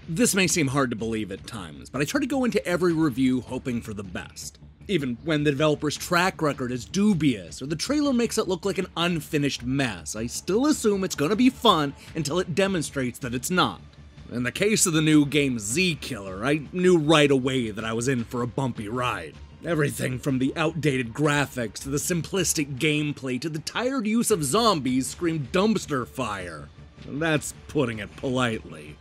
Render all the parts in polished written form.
This may seem hard to believe at times, but I try to go into every review hoping for the best. Even when the developer's track record is dubious or the trailer makes it look like an unfinished mess, I still assume it's gonna be fun until it demonstrates that it's not. In the case of the new game ZKILLER, I knew right away that I was in for a bumpy ride. Everything from the outdated graphics to the simplistic gameplay to the tired use of zombies screamed dumpster fire. And that's putting it politely.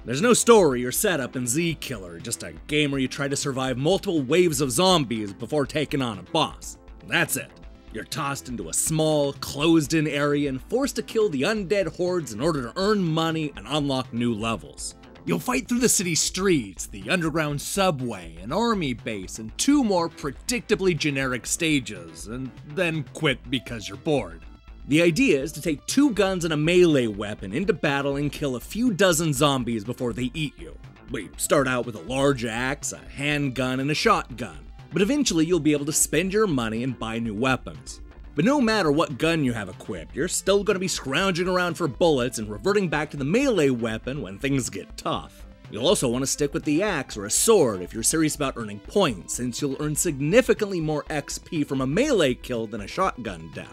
There's no story or setup in ZKILLER, just a game where you try to survive multiple waves of zombies before taking on a boss. That's it. You're tossed into a small, closed-in area and forced to kill the undead hordes in order to earn money and unlock new levels. You'll fight through the city streets, the underground subway, an army base, and 2 more predictably generic stages, and then quit because you're bored. The idea is to take 2 guns and a melee weapon into battle and kill a few dozen zombies before they eat you. We start out with a large axe, a handgun, and a shotgun, but eventually you'll be able to spend your money and buy new weapons. But no matter what gun you have equipped, you're still going to be scrounging around for bullets and reverting back to the melee weapon when things get tough. You'll also want to stick with the axe or a sword if you're serious about earning points, since you'll earn significantly more XP from a melee kill than a shotgun death.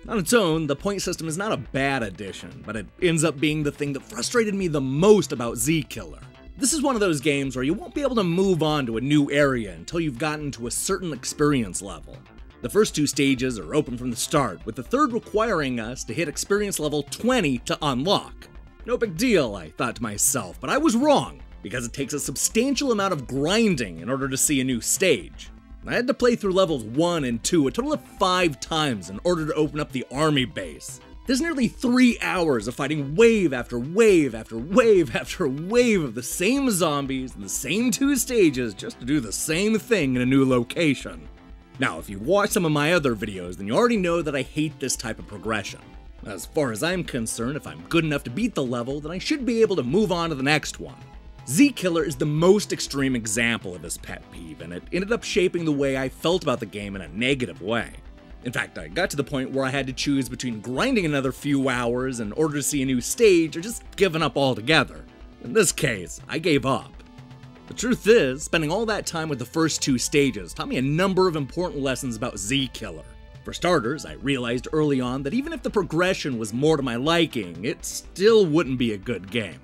On its own, the point system is not a bad addition, but it ends up being the thing that frustrated me the most about ZKILLER. This is one of those games where you won't be able to move on to a new area until you've gotten to a certain experience level. The first 2 stages are open from the start, with the third requiring us to hit experience level 20 to unlock. No big deal, I thought to myself, but I was wrong, because it takes a substantial amount of grinding in order to see a new stage. I had to play through levels 1 and 2 a total of 5 times in order to open up the army base. There's nearly 3 hours of fighting wave after wave after wave after wave of the same zombies in the same 2 stages just to do the same thing in a new location. Now, if you've watched some of my other videos, then you already know that I hate this type of progression. As far as I'm concerned, if I'm good enough to beat the level, then I should be able to move on to the next one. ZKILLER is the most extreme example of this pet peeve, and it ended up shaping the way I felt about the game in a negative way. In fact, I got to the point where I had to choose between grinding another few hours in order to see a new stage or just giving up altogether. In this case, I gave up. The truth is, spending all that time with the first 2 stages taught me a number of important lessons about ZKILLER. For starters, I realized early on that even if the progression was more to my liking, it still wouldn't be a good game.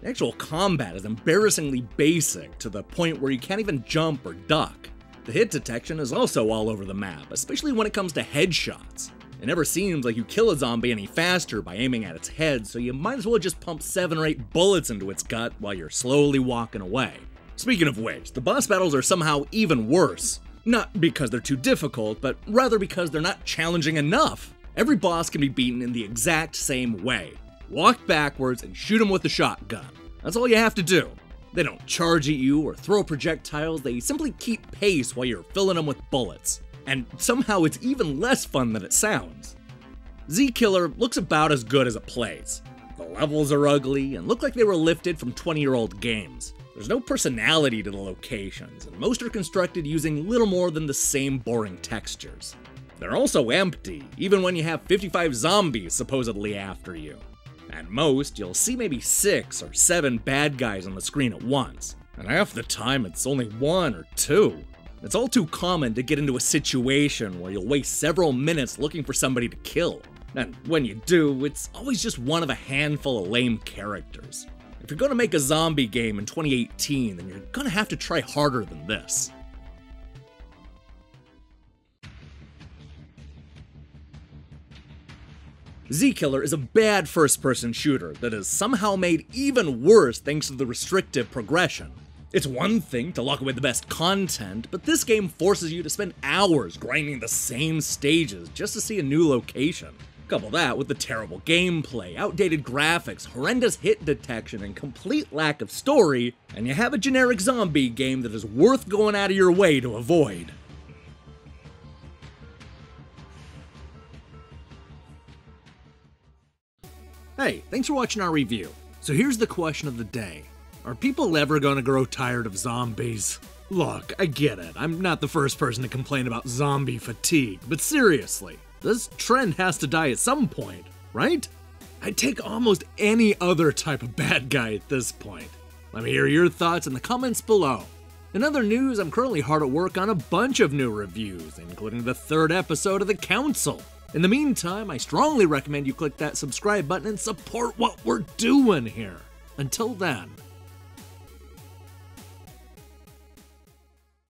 The actual combat is embarrassingly basic, to the point where you can't even jump or duck. The hit detection is also all over the map, especially when it comes to headshots. It never seems like you kill a zombie any faster by aiming at its head, so you might as well just pump 7 or 8 bullets into its gut while you're slowly walking away. Speaking of which, the boss battles are somehow even worse. Not because they're too difficult, but rather because they're not challenging enough. Every boss can be beaten in the exact same way. Walk backwards and shoot them with a shotgun. That's all you have to do. They don't charge at you or throw projectiles, they simply keep pace while you're filling them with bullets. And somehow it's even less fun than it sounds. ZKILLER looks about as good as it plays. The levels are ugly and look like they were lifted from 20-year-old games. There's no personality to the locations, and most are constructed using little more than the same boring textures. They're also empty, even when you have 55 zombies supposedly after you. At most, you'll see maybe 6 or 7 bad guys on the screen at once, and half the time it's only 1 or 2. It's all too common to get into a situation where you'll waste several minutes looking for somebody to kill, and when you do, it's always just one of a handful of lame characters. If you're gonna make a zombie game in 2018, then you're gonna have to try harder than this. ZKILLER is a bad first-person shooter that is somehow made even worse thanks to the restrictive progression. It's one thing to lock away the best content, but this game forces you to spend hours grinding the same stages just to see a new location. Couple that with the terrible gameplay, outdated graphics, horrendous hit detection, and complete lack of story, and you have a generic zombie game that is worth going out of your way to avoid. Hey, thanks for watching our review. So here's the question of the day. Are people ever gonna grow tired of zombies? Look, I get it, I'm not the first person to complain about zombie fatigue, but seriously, This trend has to die at some point, right? I'd take almost any other type of bad guy at this point. Let me hear your thoughts in the comments below. In other news, I'm currently hard at work on a bunch of new reviews, including the 3rd episode of The Council. In the meantime, I strongly recommend you click that subscribe button and support what we're doing here. Until then,